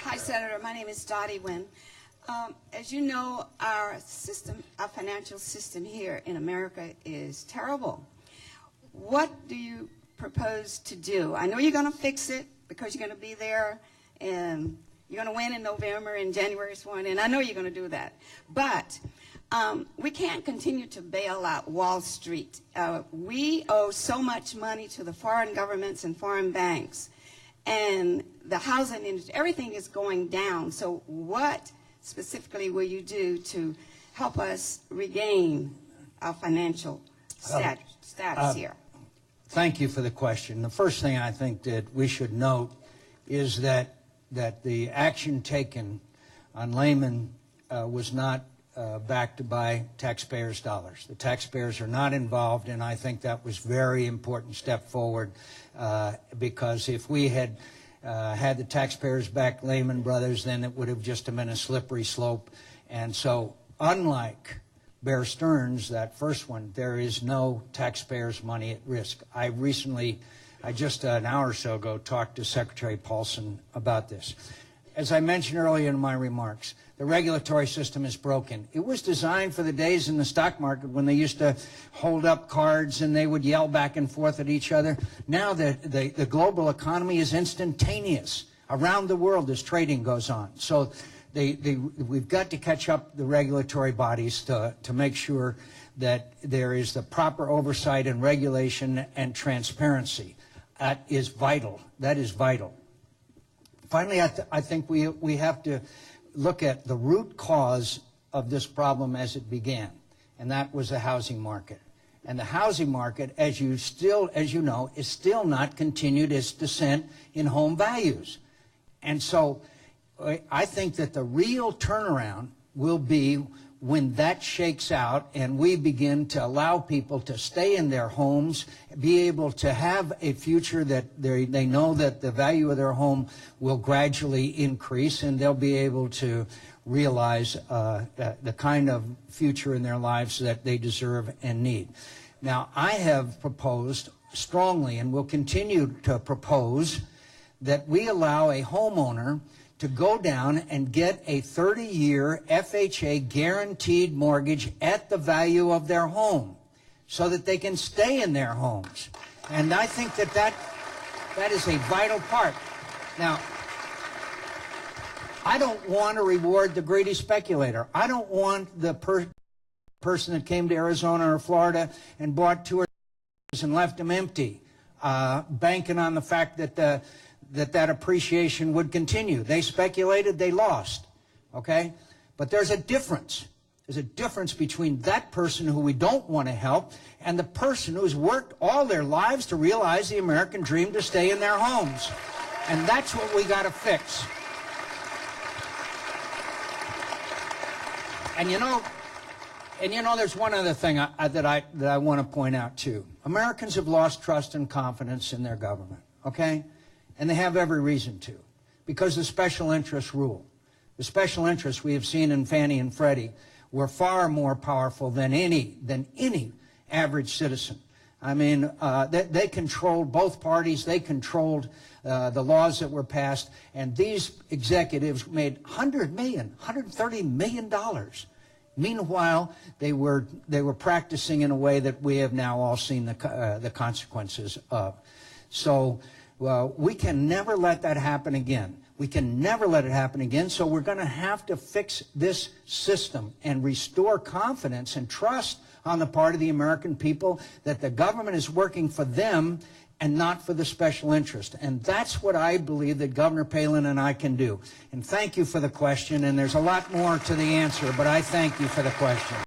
Hi, Senator. My name is Dottie Wynn. As you know, our financial system here in America is terrible. What do you propose to do? I know you're going to fix it because you're going to be there and you're going to win in November and January's one, and I know you're going to do that. But we can't continue to bail out Wall Street. We owe so much money to the foreign governments and foreign banks, and the housing industry, everything is going down. So what specifically will you do to help us regain our financial status here? Thank you for the question. The first thing I think that we should note is that the action taken on Lehman was not backed by taxpayers' dollars. The taxpayers are not involved, and I think that was a very important step forward because if we had had the taxpayers back Lehman Brothers, then it would have just been a slippery slope. And so unlike Bear Stearns, that first one, there is no taxpayers' money at risk. I just an hour or so ago, talked to Secretary Paulson about this. As I mentioned earlier in my remarks, the regulatory system is broken. It was designed for the days in the stock market when they used to hold up cards and they would yell back and forth at each other. Now the global economy is instantaneous. Around the world as trading goes on. So we've got to catch up the regulatory bodies to make sure that there is the proper oversight and regulation and transparency. That is vital. That is vital. Finally, I think we have to look at the root cause of this problem as it began, and that was the housing market. And the housing market, as you know, is still not continued its descent in home values. And so I think that the real turnaround will be when that shakes out and we begin to allow people to stay in their homes, be able to have a future that they know that the value of their home will gradually increase, and they'll be able to realize the kind of future in their lives that they deserve and need. Now, I have proposed strongly and will continue to propose that we allow a homeowner to go down and get a 30-year FHA guaranteed mortgage at the value of their home so that they can stay in their homes. And I think that is a vital part. Now, I don't want to reward the greedy speculator. I don't want the person that came to Arizona or Florida and bought 2 or 3 and left them empty, banking on the fact that that appreciation would continue. They speculated, they lost, okay? But there's a difference. There's a difference between that person who we don't want to help and the person who's worked all their lives to realize the American dream to stay in their homes. And that's what we got to fix. And you know, there's one other thing that I want to point out too. Americans have lost trust and confidence in their government, okay? And they have every reason to, because the special interests rule. The special interests we have seen in Fannie and Freddie were far more powerful than any average citizen. I mean, they controlled both parties. They controlled the laws that were passed, and these executives made $130 million. Meanwhile, they were practicing in a way that we have now all seen the consequences of. So. Well, we can never let that happen again. We can never let it happen again, so we're going to have to fix this system and restore confidence and trust on the part of the American people that the government is working for them and not for the special interest. And that's what I believe that Governor Palin and I can do. And thank you for the question, and there's a lot more to the answer, but I thank you for the question.